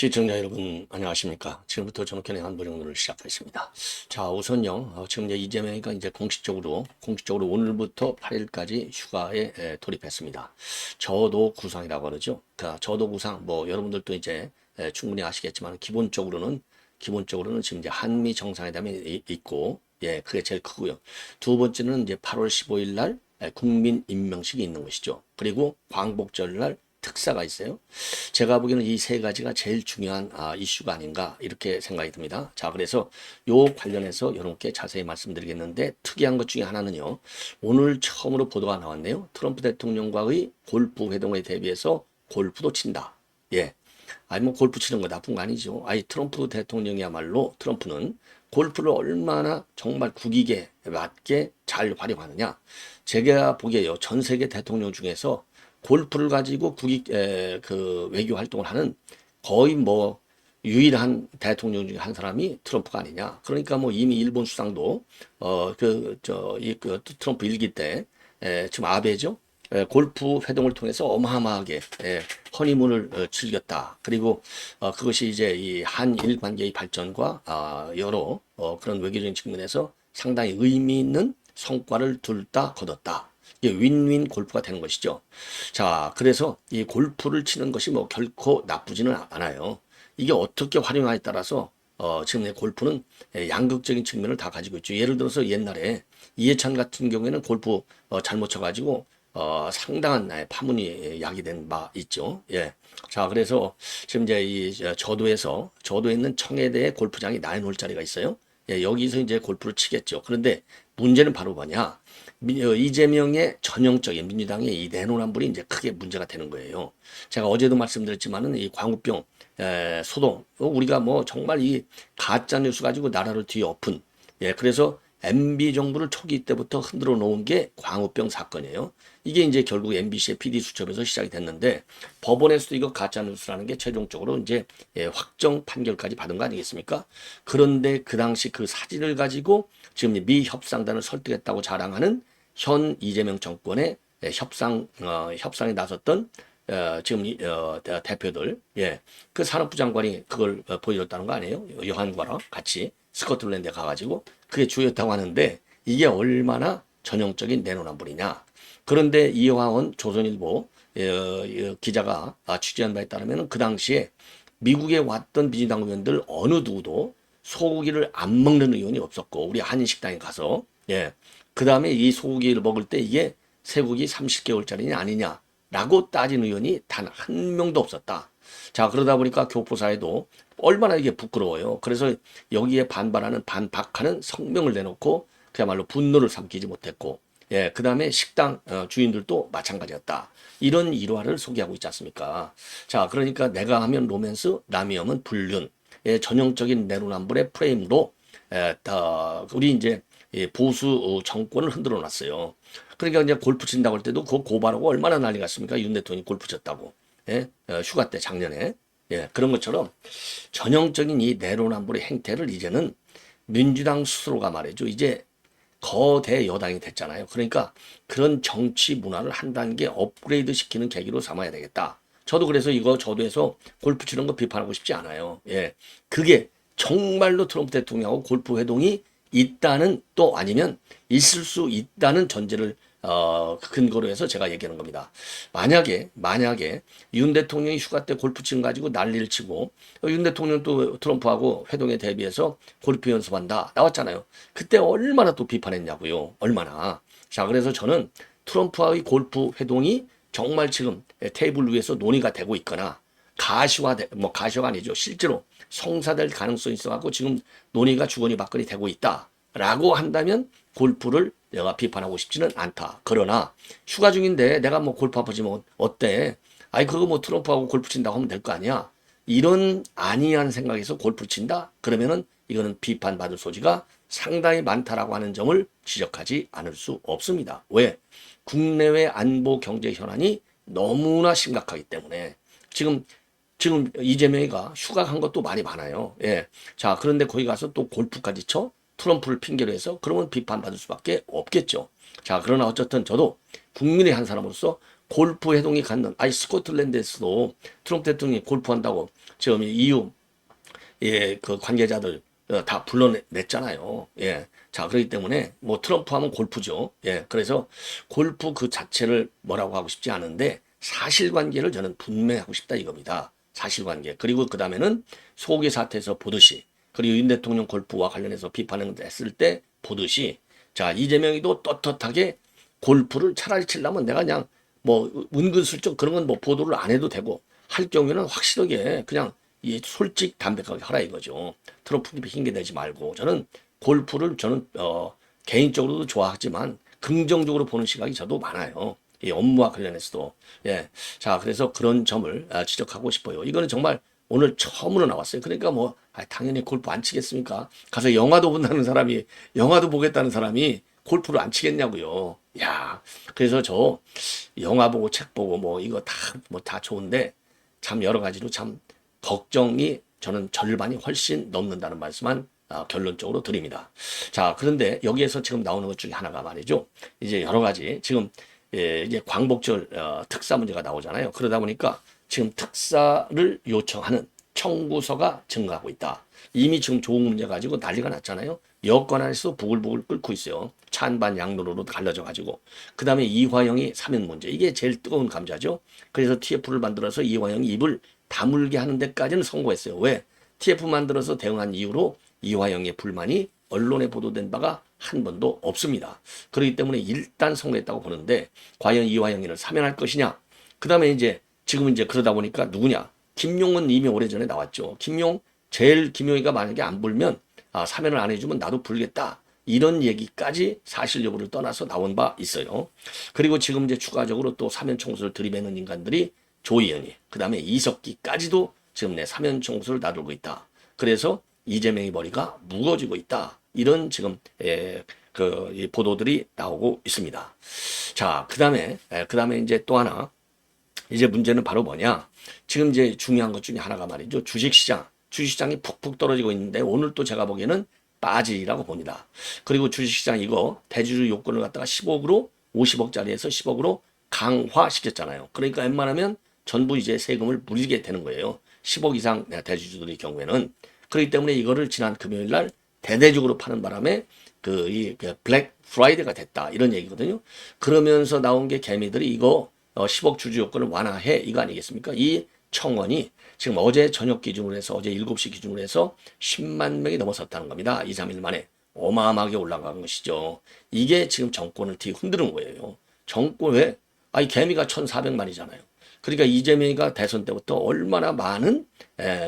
시청자 여러분 안녕하십니까. 지금부터 전국현의 한보정론을 시작하겠습니다. 자, 우선요, 지금 이제 이재명이가 이제 공식적으로 오늘부터 8일까지 휴가에 돌입했습니다. 저도 구상이라고 그러죠. 저도 구상, 뭐 여러분들도 이제 충분히 아시겠지만 기본적으로는 지금 이제 한미 정상회담이 있고, 예, 그게 제일 크고요. 두 번째는 이제 8월 15일 날 국민 임명식이 있는 것이죠. 그리고 광복절 날 특사가 있어요. 제가 보기에는 이 세 가지가 제일 중요한 이슈가 아닌가 이렇게 생각이 듭니다. 자, 그래서 요 관련해서 여러분께 자세히 말씀드리겠는데, 특이한 것 중에 하나는요, 오늘 처음으로 보도가 나왔네요. 트럼프 대통령과의 골프 회동에 대비해서 골프도 친다. 예. 아니 뭐 골프 치는 거 나쁜 거 아니죠. 아니 트럼프 대통령이야말로, 트럼프는 골프를 얼마나 정말 국익에 맞게 잘 활용하느냐. 제가 보기에요, 전 세계 대통령 중에서 골프를 가지고 그 외교 활동을 하는 거의 뭐 유일한 대통령 중에 한 사람이 트럼프가 아니냐. 그러니까 뭐 이미 일본 수상도 트럼프 일기 때 지금 아베죠. 골프 회동을 통해서 어마어마하게 허니문을 즐겼다. 그리고 그것이 이제 이 한일 관계의 발전과 여러 그런 외교적인 측면에서 상당히 의미 있는 성과를 둘 다 거뒀다. 이게 윈윈 골프가 되는 것이죠. 자, 그래서 이 골프를 치는 것이 뭐 결코 나쁘지는 않아요. 이게 어떻게 활용하에 따라서 지금 골프는 양극적인 측면을 다 가지고 있죠. 예를 들어서 옛날에 이해찬 같은 경우에는 골프 잘못 쳐가지고 상당한 파문이 야기된 바 있죠. 예. 자, 그래서 지금 이제 이 저도에 있는 청해대 골프장이 나눠놓을 자리가 있어요. 예, 여기서 이제 골프를 치겠죠. 그런데 문제는 바로 뭐냐? 이재명의 전형적인 민주당의 이 내로남불이 이제 크게 문제가 되는 거예요. 제가 어제도 말씀드렸지만은 이 광우병 소동, 우리가 뭐 정말 이 가짜 뉴스 가지고 나라를 뒤엎은, 예, 그래서 MB 정부를 초기 때부터 흔들어 놓은 게 광우병 사건이에요. 이게 이제 결국 MBC의 PD 수첩에서 시작이 됐는데, 법원에서도 이거 가짜 뉴스라는 게 최종적으로 이제 확정 판결까지 받은 거 아니겠습니까? 그런데 그 당시 그 사진을 가지고 지금 미 협상단을 설득했다고 자랑하는 현 이재명 정권의 협상에 나섰던 지금 대표들, 예, 그 산업부 장관이 그걸 보여줬다는 거 아니에요? 여한과랑 같이 스코틀랜드에 가가지고 그게 주였다고 하는데, 이게 얼마나 전형적인 내로남불이냐. 그런데 이화원 조선일보 기자가 취재한 바에 따르면 그 당시에 미국에 왔던 민주당 의원들 어느 누구도 소고기를 안 먹는 의원이 없었고, 우리 한인식당에 가서, 예, 그 다음에 이 소고기를 먹을 때 이게 쇠고기 30개월짜리냐 아니냐라고 따진 의원이 단 한 명도 없었다. 자, 그러다 보니까 교포사회도 얼마나 이게 부끄러워요. 그래서 여기에 반박하는 성명을 내놓고 그야말로 분노를 삼키지 못했고, 예, 그 다음에 식당 주인들도 마찬가지였다. 이런 일화를 소개하고 있지 않습니까? 자, 그러니까 내가 하면 로맨스, 남이 하면 불륜, 예, 전형적인 내로남불의 프레임으로 우리 이제 보수 정권을 흔들어 놨어요. 그러니까 이제 골프 친다고 할 때도 그거 고발하고 얼마나 난리 갔습니까? 윤 대통령이 골프 쳤다고. 예? 휴가 때 작년에. 예, 그런 것처럼 전형적인 이 내로남불의 행태를 이제는 민주당 스스로가 말이죠. 이제 거대 여당이 됐잖아요. 그러니까 그런 정치 문화를 한 단계 업그레이드 시키는 계기로 삼아야 되겠다. 저도 그래서 이거 저도에서 골프 치는 거 비판하고 싶지 않아요. 예. 그게 정말로 트럼프 대통령하고 골프 회동이 있다는, 또 아니면 있을 수 있다는 전제를 근거로 해서 제가 얘기하는 겁니다. 만약에 윤 대통령이 휴가 때 골프 치는 가지고 난리를 치고, 윤 대통령 또 트럼프하고 회동에 대비해서 골프 연습한다 나왔잖아요. 그때 얼마나 또 비판했냐고요. 얼마나. 자, 그래서 저는 트럼프와의 골프 회동이 정말 지금 테이블 위에서 논의가 되고 있거나 가시화가 아니죠. 실제로 성사될 가능성이 있어갖고 지금 논의가 주거니 받거니 되고 있다라고 한다면 골프를 내가 비판하고 싶지는 않다. 그러나 휴가 중인데 내가 뭐 골프 한번 치면 어때? 아니 그거 뭐 트럼프하고 골프 친다고 하면 될 거 아니야? 이런 아니한 생각에서 골프 친다? 그러면은 이거는 비판받을 소지가 상당히 많다라고 하는 점을 지적하지 않을 수 없습니다. 왜? 국내외 안보 경제 현안이 너무나 심각하기 때문에 지금 이재명이가 휴가 간 것도 많이 많아요. 예. 자, 그런데 거기 가서 또 골프까지 쳐? 트럼프를 핑계로 해서 그러면 비판받을 수밖에 없겠죠. 자, 그러나 어쨌든 저도 국민의 한 사람으로서 골프 회동이 갖는, 스코틀랜드에서도 트럼프 대통령이 골프한다고 지금 EU 그 관계자들 다 불러냈잖아요. 예. 자, 그렇기 때문에 뭐 트럼프 하면 골프죠. 예. 그래서 골프 그 자체를 뭐라고 하고 싶지 않은데 사실관계를 저는 분명하고 싶다 이겁니다. 사실관계. 그리고 그 다음에는 소개 사태에서 보듯이, 그리고 윤 대통령 골프와 관련해서 비판을 했을 때 보듯이, 자, 이재명이도 떳떳하게 골프를 차라리 치려면 내가 그냥 뭐 은근슬쩍 그런 건 뭐 보도를 안 해도 되고, 할 경우에는 확실하게 그냥 이 솔직 담백하게 하라 이거죠. 트럼프님 핑계 대지 말고. 저는 골프를 개인적으로도 좋아하지만 긍정적으로 보는 시각이 저도 많아요. 이 업무와 관련해서도. 예. 자, 그래서 그런 점을 지적하고 싶어요. 이거는 정말 오늘 처음으로 나왔어요. 그러니까 뭐 당연히 골프 안 치겠습니까? 가서 영화도 본다는 사람이, 영화도 보겠다는 사람이 골프를 안 치겠냐고요. 야, 그래서 저 영화 보고 책 보고 뭐 이거 다 좋은데 참 여러 가지로 참 걱정이 저는 절반이 훨씬 넘는다는 말씀만 결론적으로 드립니다. 자, 그런데 여기에서 지금 나오는 것 중에 하나가 말이죠. 이제 여러 가지 지금 이제 광복절 특사 문제가 나오잖아요. 그러다 보니까 지금 특사를 요청하는 청구서가 증가하고 있다. 이미 지금 조국 문제 가지고 난리가 났잖아요. 여권 안에서 부글부글 끓고 있어요. 찬반 양론으로 갈라져 가지고. 그 다음에 이화영이 사면 문제. 이게 제일 뜨거운 감자죠. 그래서 TF를 만들어서 이화영이 입을 다물게 하는 데까지는 성공했어요. 왜? TF 만들어서 대응한 이후로 이화영의 불만이 언론에 보도된 바가 한 번도 없습니다. 그렇기 때문에 일단 성공했다고 보는데 과연 이화영이를 사면할 것이냐? 그 다음에 지금 그러다 보니까 누구냐? 김용은 이미 오래전에 나왔죠. 김용이가 만약에 안 불면 사면을 안 해주면 나도 불겠다. 이런 얘기까지 사실 여부를 떠나서 나온 바 있어요. 그리고 지금 추가적으로 또 사면 청구서를 들이매는 인간들이 조희연이, 그 다음에 이석기까지도 지금 내 사면 청구서를 나들고 있다. 그래서 이재명의 머리가 무거워지고 있다. 이런 지금 이 보도들이 나오고 있습니다. 자, 그 다음에 이제 또 하나, 이제 문제는 바로 뭐냐? 지금 중요한 것 중에 하나가 말이죠. 주식시장이 푹푹 떨어지고 있는데 오늘 또 제가 보기에는 빠지라고 봅니다. 그리고 주식시장 이거 대주주 요건을 갖다가 10억으로 50억짜리에서 10억으로 강화시켰잖아요. 그러니까 웬만하면 전부 이제 세금을 물리게 되는 거예요. 10억 이상 대주주들의 경우에는. 그렇기 때문에 이거를 지난 금요일 날 대대적으로 파는 바람에 이 블랙 프라이데이가 됐다. 이런 얘기거든요. 그러면서 나온 게 개미들이 이거 10억 주주 요건을 완화해 이거 아니겠습니까? 이 청원이 지금 어제 저녁 기준으로 해서 어제 7시 기준으로 해서 10만 명이 넘어섰다는 겁니다. 2, 3일 만에 어마어마하게 올라간 것이죠. 이게 지금 정권을 흔드는 거예요. 정권 왜? 개미가 1,400만이잖아요. 그러니까 이재명이가 대선 때부터 얼마나 많은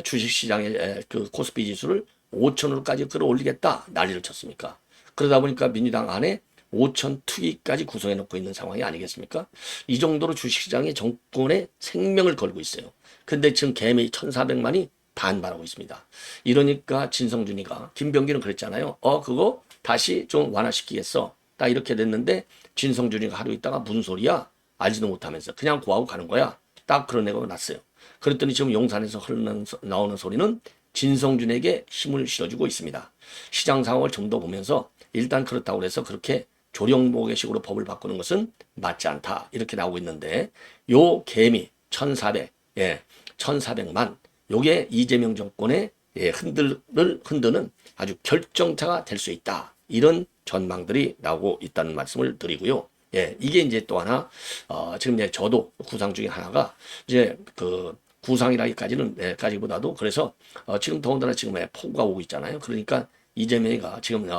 주식시장의 그 코스피 지수를 5천으로까지 끌어올리겠다 난리를 쳤습니까? 그러다 보니까 민주당 안에 5천 투기까지 구성해 놓고 있는 상황이 아니겠습니까? 이 정도로 주식시장이 정권의 생명을 걸고 있어요. 근데 지금 개미 1,400만이 반발하고 있습니다. 이러니까 진성준이가, 김병기는 그랬잖아요. 그거 다시 좀 완화시키겠어. 딱 이렇게 됐는데 진성준이가 하루 있다가 무슨 소리야? 알지도 못하면서 그냥 고하고 가는 거야. 딱 그런 애가 났어요. 그랬더니 지금 용산에서 나오는 소리는 진성준에게 힘을 실어주고 있습니다. 시장 상황을 좀 더 보면서 일단 그렇다고 해서 그렇게 조령모계식으로 법을 바꾸는 것은 맞지 않다. 이렇게 나오고 있는데 요 개미 1,400만 요게 이재명 정권의 흔드는 아주 결정타가 될 수 있다. 이런 전망들이 나오고 있다는 말씀을 드리고요. 이게 이제 또 하나, 지금 저도 구상 중에 하나가, 그 구상이라기까지보다도, 그래서, 지금 더군다나 지금 폭우가 오고 있잖아요. 그러니까 이재명이가 지금,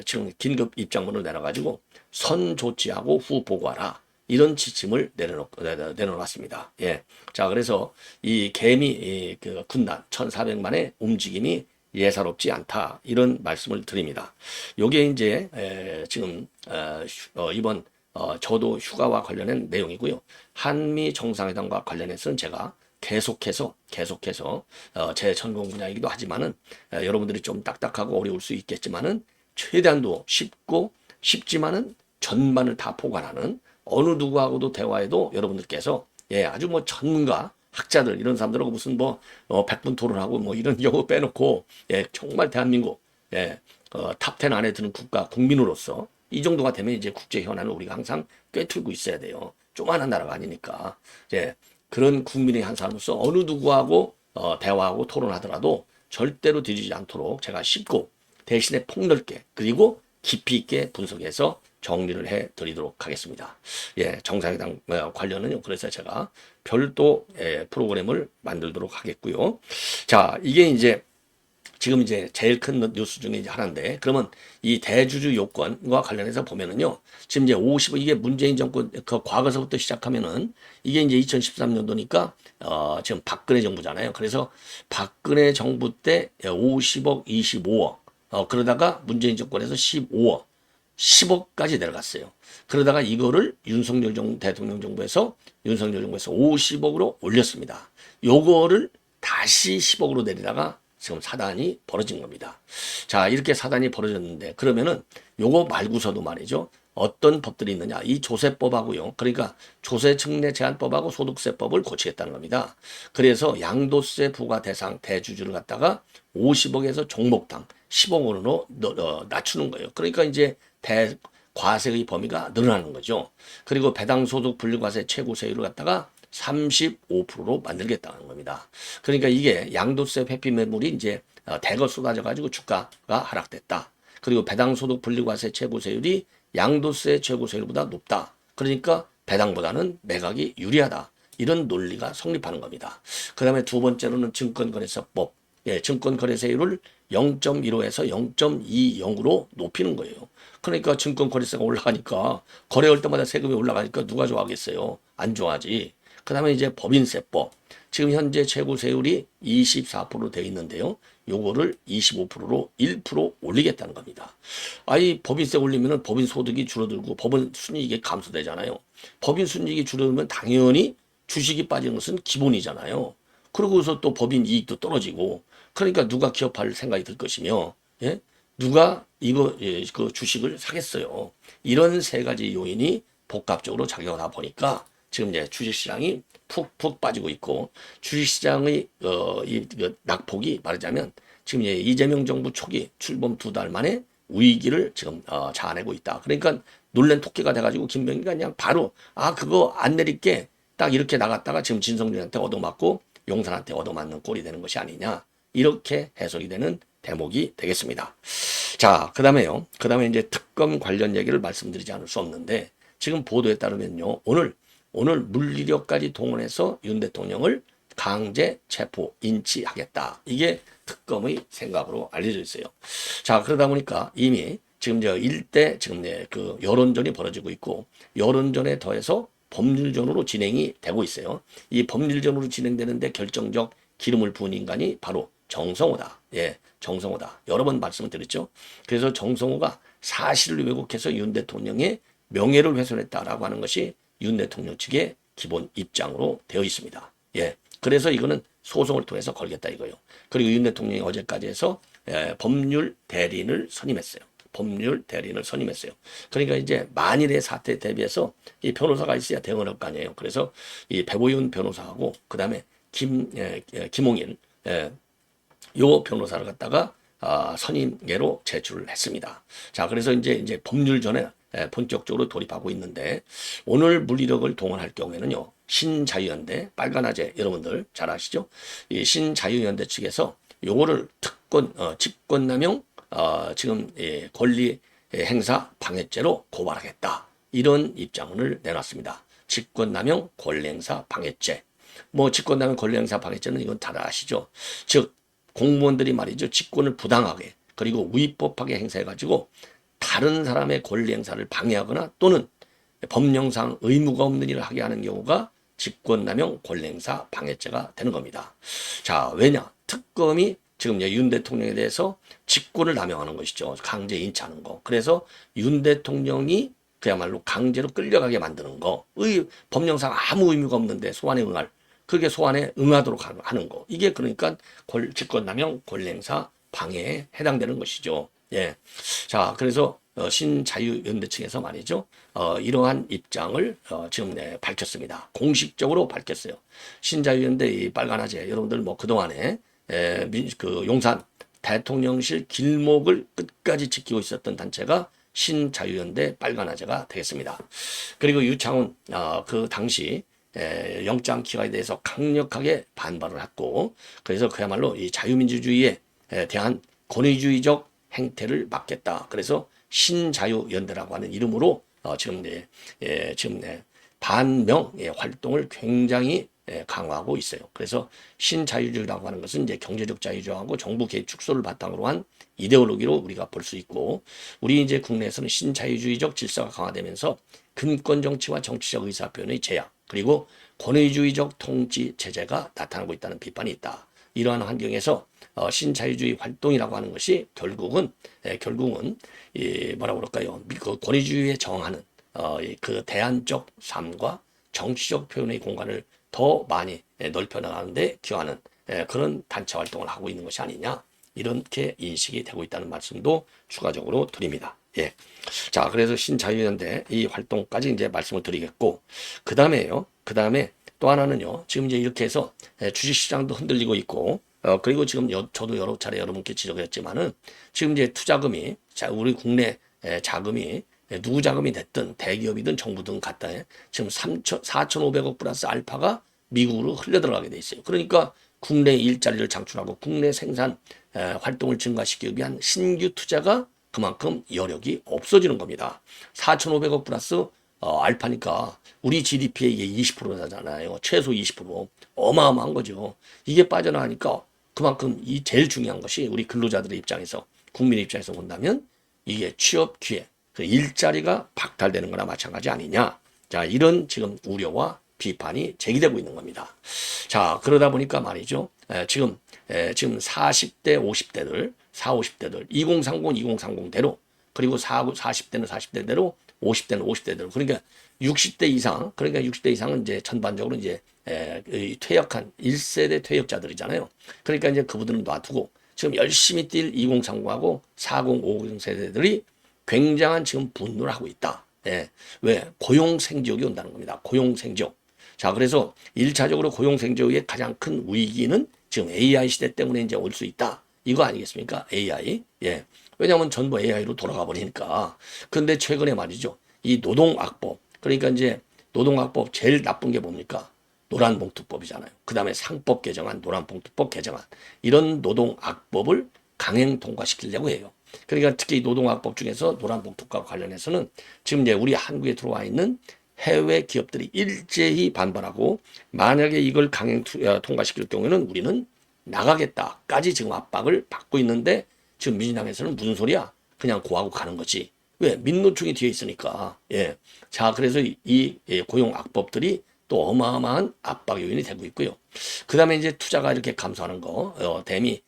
지금 긴급 입장문을 내놔가지고, 선 조치하고 후 보고하라. 이런 지침을 내려놨습니다. 자, 그래서 이 개미, 그 군단 1,400만의 움직임이 예사롭지 않다. 이런 말씀을 드립니다. 요게 지금, 이번, 저도 휴가와 관련된 내용이고요. 한미 정상회담과 관련해서는 제가 계속해서, 제 전공 분야이기도 하지만은, 여러분들이 좀 딱딱하고 어려울 수 있겠지만은, 최대한도 쉽지만은 전반을 다 포괄하는 어느 누구하고도 대화해도 여러분들께서, 아주 뭐 전문가, 학자들 이런 사람들하고 무슨 100분 토론하고 뭐 이런 경우 빼놓고 정말 대한민국 탑10 안에 드는 국민으로서 이 정도가 되면 이제 국제 현안을 우리가 항상 꿰뚫고 있어야 돼요. 조그마한 나라가 아니니까. 이제 그런 국민의 한 사람으로서 어느 누구하고 대화하고 토론하더라도 절대로 뒤지지 않도록 제가 쉽고 대신에 폭넓게 그리고 깊이 있게 분석해서 정리를 해 드리도록 하겠습니다. 예, 정상회담 관련은요. 그래서 제가 별도 프로그램을 만들도록 하겠고요. 자, 이게 이제 지금 이제 제일 큰 뉴스 중에 이제 하나인데, 그러면 이 대주주 요건과 관련해서 보면은요, 지금 이제 50, 이게 문재인 정권, 그 과거서부터 시작하면은, 이게 이제 2013년도니까, 지금 박근혜 정부잖아요. 그래서 박근혜 정부 때 50억, 25억, 그러다가 문재인 정권에서 15억, 10억까지 내려갔어요. 그러다가 이거를 윤석열 대통령 정부에서 50억으로 올렸습니다. 요거를 다시 10억으로 내리다가 지금 사단이 벌어진 겁니다. 자, 이렇게 사단이 벌어졌는데 그러면은 요거 말고서도 말이죠. 어떤 법들이 있느냐. 이 조세법하고요. 그러니까 조세증례 제한법하고 소득세법을 고치겠다는 겁니다. 그래서 양도세 부과 대상 대주주를 갖다가 50억에서 종목당 10억으로 낮추는 거예요. 그러니까 이제 과세의 범위가 늘어나는 거죠. 그리고 배당소득 분리과세 최고세율을 갖다가 35%로 만들겠다는 겁니다. 그러니까 이게 양도세 회피 매물이 이제 대거 쏟아져 가지고 주가가 하락됐다. 그리고 배당소득 분리과세 최고세율이 양도세 최고세율보다 높다. 그러니까 배당보다는 매각이 유리하다. 이런 논리가 성립하는 겁니다. 그 다음에 두 번째로는 증권거래소법. 예, 증권거래세율을 0.15에서 0.20으로 높이는 거예요. 그러니까 증권거래세가 올라가니까 거래할 때마다 세금이 올라가니까 누가 좋아하겠어요? 안 좋아하지. 그 다음에 이제 법인세법. 지금 현재 최고세율이 24% 돼 있는데요. 요거를 25%로 1% 올리겠다는 겁니다. 아이, 법인세 올리면은 법인 소득이 줄어들고 법인 순이익이 감소되잖아요. 법인 순이익이 줄어들면 당연히 주식이 빠지는 것은 기본이잖아요. 그러고서 또 법인 이익도 떨어지고, 그러니까 누가 기업할 생각이 들 것이며, 예? 누가 이거, 그 주식을 사겠어요. 이런 세 가지 요인이 복합적으로 작용하다 보니까 지금 이제 주식시장이 푹푹 빠지고 있고, 주식시장의 낙폭이 말하자면 지금 이제 이재명 정부 초기 출범 2달 만에 위기를 지금 자아내고 있다. 그러니까 놀란 토끼가 돼가지고 김병기가 그냥 바로 그거 안 내릴게 딱 이렇게 나갔다가 지금 진성준한테 얻어맞고 용산한테 얻어맞는 꼴이 되는 것이 아니냐, 이렇게 해석이 되는 대목이 되겠습니다. 자, 그 다음에요. 그 다음에 이제 특검 관련 얘기를 말씀드리지 않을 수 없는데, 지금 보도에 따르면요, 오늘 물리력까지 동원해서 윤 대통령을 강제 체포 인치하겠다. 이게 특검의 생각으로 알려져 있어요. 자, 그러다 보니까 이미 지금 일대 지금 그 여론전이 벌어지고 있고, 여론전에 더해서 법률전으로 진행이 되고 있어요. 이 법률전으로 진행되는데 결정적 기름을 부은 인간이 바로 정성호다. 예, 정성호다. 여러 번 말씀을 드렸죠. 그래서 정성호가 사실을 왜곡해서 윤 대통령의 명예를 훼손했다라고 하는 것이 윤 대통령 측의 기본 입장으로 되어 있습니다. 예, 그래서 이거는 소송을 통해서 걸겠다 이거요. 그리고 윤 대통령이 어제까지 해서 법률 대리인을 선임했어요. 법률 대리인을 선임했어요. 그러니까 이제 만일의 사태에 대비해서 이 변호사가 있어야 대응할 거 아니에요. 그래서 이 배보윤 변호사하고 그 다음에 김홍일 요 변호사를 갖다가 선임계로 제출을 했습니다. 자, 그래서 이제 법률전에 본격적으로 돌입하고 있는데, 오늘 물리력을 동원할 경우에는요, 신자유연대, 빨간아재 여러분들 잘 아시죠? 이 신자유연대 측에서 요거를 직권남용 지금 권리 행사 방해죄로 고발하겠다, 이런 입장을 내놨습니다. 직권남용 권리행사 방해죄. 뭐 직권남용 권리행사 방해죄는 이건 다 아시죠? 즉 공무원들이 말이죠, 직권을 부당하게 그리고 위법하게 행사해가지고 다른 사람의 권리 행사를 방해하거나 또는 법령상 의무가 없는 일을 하게 하는 경우가 직권남용 권리행사 방해죄가 되는 겁니다. 자, 왜냐? 특검이 지금 윤 대통령에 대해서 직권을 남용하는 것이죠. 강제 인치하는 거. 그래서 윤 대통령이 그야말로 강제로 끌려가게 만드는 거. 법령상 아무 의무가 없는데 소환에 응할. 그게 소환에 응하도록 하는 거. 이게 그러니까 직권남용 권리행사 방해에 해당되는 것이죠. 예. 자, 그래서 신자유연대 측에서 말이죠, 이러한 입장을 지금 밝혔습니다. 공식적으로 밝혔어요. 신자유연대 이 빨간아재 여러분들 뭐 그동안에 그 용산 대통령실 길목을 끝까지 지키고 있었던 단체가 신자유연대 빨간아재가 되겠습니다. 그리고 유창훈 그 당시 영장 기각에 대해서 강력하게 반발을 했고, 그래서 그야말로 이 자유민주주의에 대한 권위주의적 행태를 막겠다. 그래서 신자유연대라고 하는 이름으로 지금 반명 활동을 굉장히 강화하고 있어요. 그래서 신자유주의라고 하는 것은 이제 경제적 자유주의하고 정부 개입 축소를 바탕으로 한 이데올로기로 우리가 볼 수 있고, 우리 이제 국내에서는 신자유주의적 질서가 강화되면서 금권 정치와 정치적 의사 표현의 제약, 그리고 권위주의적 통치 체제가 나타나고 있다는 비판이 있다. 이러한 환경에서 신자유주의 활동이라고 하는 것이 결국은 뭐라고 그럴까요? 그 권위주의에 정하는 그 대안적 삶과 정치적 표현의 공간을 더 많이 넓혀 나가는데 기여하는 그런 단체 활동을 하고 있는 것이 아니냐, 이렇게 인식이 되고 있다는 말씀도 추가적으로 드립니다. 예. 자, 그래서 신자유연대 이 활동까지 이제 말씀을 드리겠고, 그 다음에 또 하나는요, 지금 이제 이렇게 해서 주식시장도 흔들리고 있고, 그리고 지금 저도 여러 차례 여러분께 지적했지만은 지금 이제 투자금이, 우리 국내 자금이 누구 자금이 됐든 대기업이든 정부든 갖다 지금 4,500억 플러스 알파가 미국으로 흘려 들어가게 돼 있어요. 그러니까 국내 일자리를 창출하고 국내 생산 활동을 증가시키기 위한 신규 투자가 그만큼 여력이 없어지는 겁니다. 4,500억 플러스 알파니까 우리 GDP의 이게 20%잖아요. 최소 20%. 어마어마한 거죠. 이게 빠져나가니까 그만큼 이 제일 중요한 것이 우리 근로자들의 입장에서, 국민의 입장에서 본다면 이게 취업 기회, 그 일자리가 박탈되는 거나 마찬가지 아니냐. 자, 이런 지금 우려와 비판이 제기되고 있는 겁니다. 자, 그러다 보니까 말이죠. 지금 40대, 50대들, 50대들, 2030대로, 그리고 40대는 40대대로, 50대는 50대대로. 그러니까 60대 이상은 이제 전반적으로 이제 퇴역한 1세대 퇴역자들이잖아요. 그러니까 이제 그분들은 놔두고 지금 열심히 뛸 2030하고 40, 50 세대들이 굉장한 지금 분노를 하고 있다. 예. 왜? 고용생지역이 온다는 겁니다. 고용생지역. 자, 그래서 1차적으로 고용생지역의 가장 큰 위기는 지금 AI 시대 때문에 이제 올 수 있다. 이거 아니겠습니까? AI. 예. 왜냐하면 전부 AI로 돌아가 버리니까. 근데 최근에 말이죠. 이 노동악법. 그러니까 이제 노동악법 제일 나쁜 게 뭡니까? 노란봉투법이잖아요. 그 다음에 상법 개정안, 노란봉투법 개정안. 이런 노동악법을 강행 통과시키려고 해요. 그러니까 특히 노동악법 중에서 노란봉투법과 관련해서는 지금 이제 우리 한국에 들어와 있는 해외 기업들이 일제히 반발하고, 만약에 이걸 강행 통과시킬 경우에는 우리는 나가겠다까지 지금 압박을 받고 있는데, 지금 민주당에서는 무슨 소리야? 그냥 고하고 가는 거지. 왜? 민노총이 뒤에 있으니까. 예. 자, 그래서 이 고용 악법들이 또 어마어마한 압박 요인이 되고 있고요. 그 다음에 이제 투자가 이렇게 감소하는 거, 댐이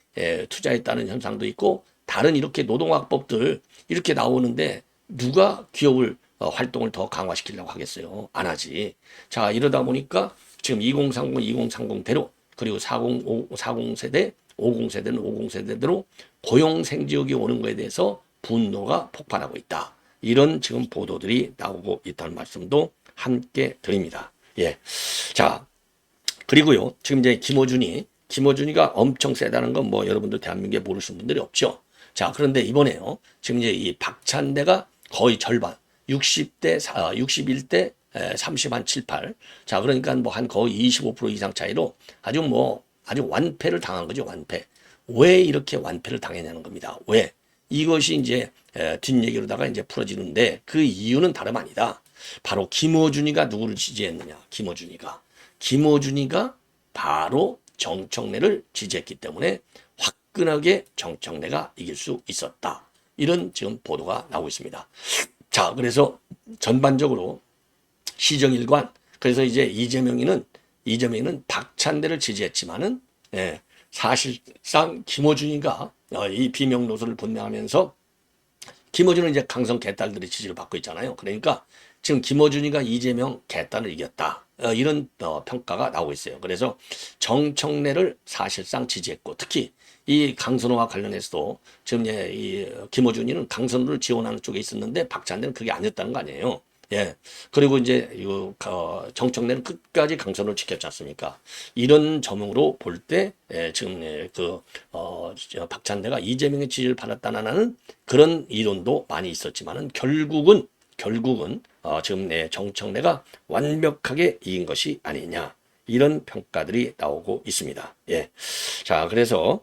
투자에 따른 현상도 있고, 다른 이렇게 노동악법들 이렇게 나오는데 누가 기업을 활동을 더 강화시키려고 하겠어요? 안 하지. 자, 이러다 보니까 지금 2030대로, 그리고 40세대, 50세대는 50세대대로 고용생지역이 오는 거에 대해서 분노가 폭발하고 있다. 이런 지금 보도들이 나오고 있다는 말씀도 함께 드립니다. 예. 자, 그리고요, 지금 이제 김어준이가 엄청 세다는 건 뭐 여러분들 대한민국에 모르시는 분들이 없죠. 자, 그런데 이번에요, 지금 이제 이 박찬대가 거의 절반, 61대 30한 7, 8. 자, 그러니까 뭐 한 거의 25% 이상 차이로 아주 완패를 당한 거죠, 완패. 왜 이렇게 완패를 당했냐는 겁니다. 왜? 이것이 이제 뒷얘기로다가 이제 풀어지는데, 그 이유는 다름 아니다. 바로 김어준이가 누구를 지지했느냐. 김어준이가 바로 정청래를 지지했기 때문에 화끈하게 정청래가 이길 수 있었다. 이런 지금 보도가 나오고 있습니다. 자, 그래서 전반적으로 시정일관, 그래서 이제 이재명이는 박찬대를 지지했지만은, 예, 사실상 김어준이가 이 비명 노선을 분명하면서, 김어준은 이제 강성 개딸들의 지지를 받고 있잖아요. 그러니까 지금 김어준이가 이재명 개딸을 이겼다. 이런 평가가 나오고 있어요. 그래서 정청래를 사실상 지지했고, 특히 이 강선호와 관련해서도 지금 이 김어준이는 강선호를 지원하는 쪽에 있었는데 박찬대는 그게 아니었다는 거 아니에요. 예. 그리고 이제 정청래는 끝까지 강선을 지켰지 않습니까? 이런 점으로 볼 때 지금 박찬대가 이재명의 지지를 받았다는 그런 이론도 많이 있었지만은 결국은 지금 정청래가 완벽하게 이긴 것이 아니냐. 이런 평가들이 나오고 있습니다. 예. 자, 그래서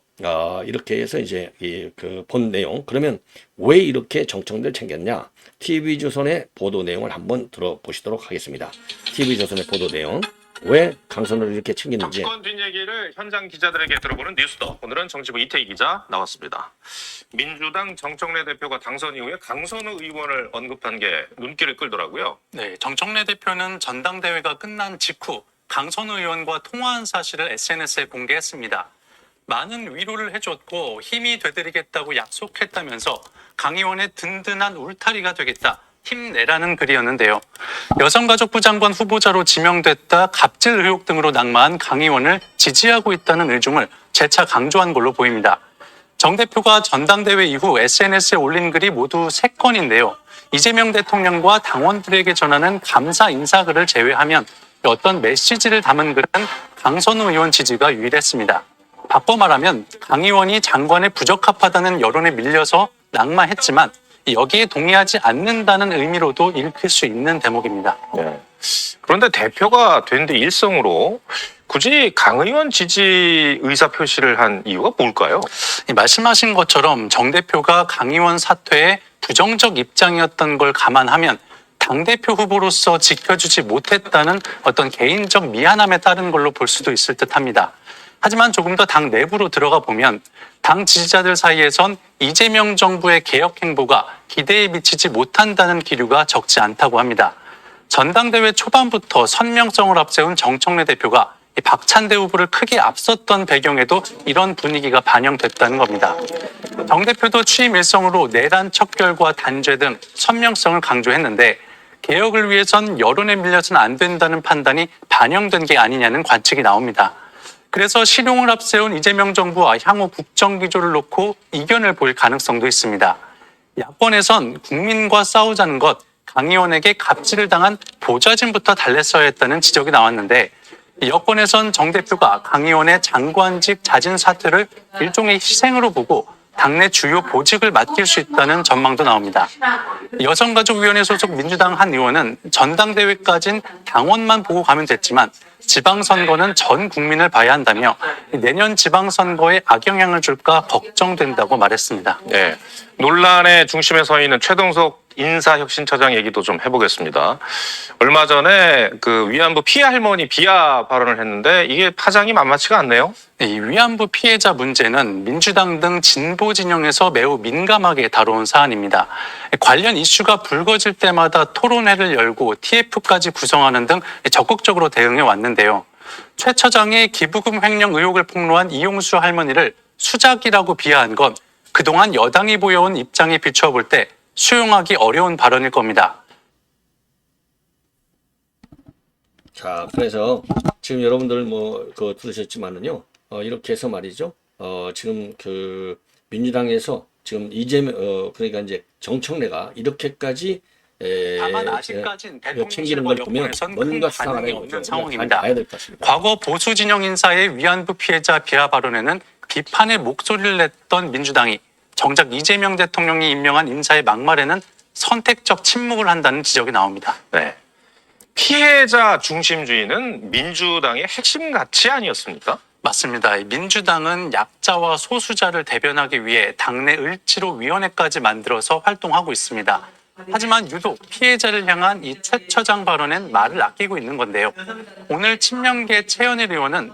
이렇게 해서 이제 본 내용, 그러면 왜 이렇게 정청래를 챙겼냐? TV조선의 보도 내용을 한번 들어보시도록 하겠습니다. TV조선의 보도 내용, 왜 강선을 이렇게 챙겼는지. 정치권 뒷얘기를 현장 기자들에게 들어보는 뉴스더. 오늘은 정치부 이태희 기자 나왔습니다. 민주당 정청래 대표가 당선 이후에 강선우 의원을 언급한 게 눈길을 끌더라고요. 네, 정청래 대표는 전당대회가 끝난 직후 강선우 의원과 통화한 사실을 SNS에 공개했습니다. 많은 위로를 해줬고 힘이 되드리겠다고 약속했다면서 강 의원의 든든한 울타리가 되겠다, 힘내라는 글이었는데요. 여성가족부 장관 후보자로 지명됐다 갑질 의혹 등으로 낙마한 강 의원을 지지하고 있다는 의중을 재차 강조한 걸로 보입니다. 정 대표가 전당대회 이후 SNS에 올린 글이 모두 3건인데요. 이재명 대통령과 당원들에게 전하는 감사 인사글을 제외하면 어떤 메시지를 담은 글은 강선우 의원 지지가 유일했습니다. 바꿔 말하면 강 의원이 장관에 부적합하다는 여론에 밀려서 낙마했지만 여기에 동의하지 않는다는 의미로도 읽힐 수 있는 대목입니다. 네. 그런데 대표가 된 뒤 일성으로 굳이 강 의원 지지 의사 표시를 한 이유가 뭘까요? 말씀하신 것처럼 정 대표가 강 의원 사퇴에 부정적 입장이었던 걸 감안하면 당대표 후보로서 지켜주지 못했다는 어떤 개인적 미안함에 따른 걸로 볼 수도 있을 듯합니다. 하지만 조금 더 당 내부로 들어가 보면 당 지지자들 사이에선 이재명 정부의 개혁 행보가 기대에 미치지 못한다는 기류가 적지 않다고 합니다. 전당대회 초반부터 선명성을 앞세운 정청래 대표가 박찬대 후보를 크게 앞섰던 배경에도 이런 분위기가 반영됐다는 겁니다. 정 대표도 취임 일성으로 내란 척결과 단죄 등 선명성을 강조했는데 개혁을 위해선 여론에 밀려서는 안 된다는 판단이 반영된 게 아니냐는 관측이 나옵니다. 그래서 실용을 앞세운 이재명 정부와 향후 국정 기조를 놓고 이견을 보일 가능성도 있습니다. 야권에선 국민과 싸우자는 것, 강 의원에게 갑질을 당한 보좌진부터 달랬어야 했다는 지적이 나왔는데 여권에선 정 대표가 강 의원의 장관직 자진 사퇴를 일종의 희생으로 보고 당내 주요 보직을 맡길 수 있다는 전망도 나옵니다. 여성가족위원회 소속 민주당 한 의원은 전당대회까진 당원만 보고 가면 됐지만 지방선거는 전 국민을 봐야 한다며 내년 지방선거에 악영향을 줄까 걱정된다고 말했습니다. 네. 논란의 중심에 서 있는 최동석 인사혁신처장 얘기도 좀 해보겠습니다. 얼마 전에 그 위안부 피해 할머니 비하 발언을 했는데 이게 파장이 만만치가 않네요. 이 위안부 피해자 문제는 민주당 등 진보 진영에서 매우 민감하게 다뤄온 사안입니다. 관련 이슈가 불거질 때마다 토론회를 열고 TF까지 구성하는 등 적극적으로 대응해 왔는데요. 최 처장의 기부금 횡령 의혹을 폭로한 이용수 할머니를 수작이라고 비하한 건 그동안 여당이 보여온 입장에 비추어 볼 때 수용하기 어려운 발언일 겁니다. 자, 그래서 지금 여러분들 들으셨지만은요, 이렇게 해서 말이죠, 지금 민주당에서 지금 그러니까 이제 정청래가 이렇게까지 다만 아직까지는 챙기는 걸 보면 뭔가 수상하게 없는 상황입니다. 봐야 될 것 같습니다. 과거 보수 진영 인사의 위안부 피해자 비하 발언에는 비판의 목소리를 냈던 민주당이 정작 이재명 대통령이 임명한 인사의 막말에는 선택적 침묵을 한다는 지적이 나옵니다. 네. 피해자 중심주의는 민주당의 핵심 가치 아니었습니까? 맞습니다. 민주당은 약자와 소수자를 대변하기 위해 당내 을지로위원회까지 만들어서 활동하고 있습니다. 하지만 유독 피해자를 향한 이 최 처장 발언엔 말을 아끼고 있는 건데요. 오늘 친명계 최현일 의원은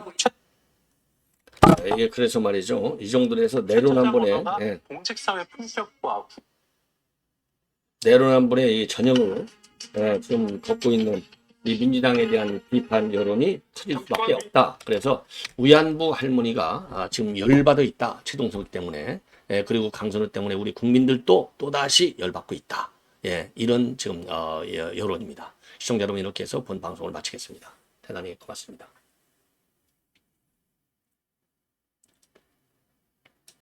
이게 그래서 말이죠. 이 정도로 해서 내로남불의 공직사회 품격과 내로남불의 이 전형을 좀 걷고 있는 이 민주당에 대한 비판 여론이 커질 수밖에 없다. 그래서 위안부 할머니가 지금 열받아 있다. 최동석 때문에. 그리고 강선우 때문에 우리 국민들도 또다시 열받고 있다. 이런 지금 여론입니다. 시청자 여러분, 이렇게 해서 본 방송을 마치겠습니다. 대단히 고맙습니다.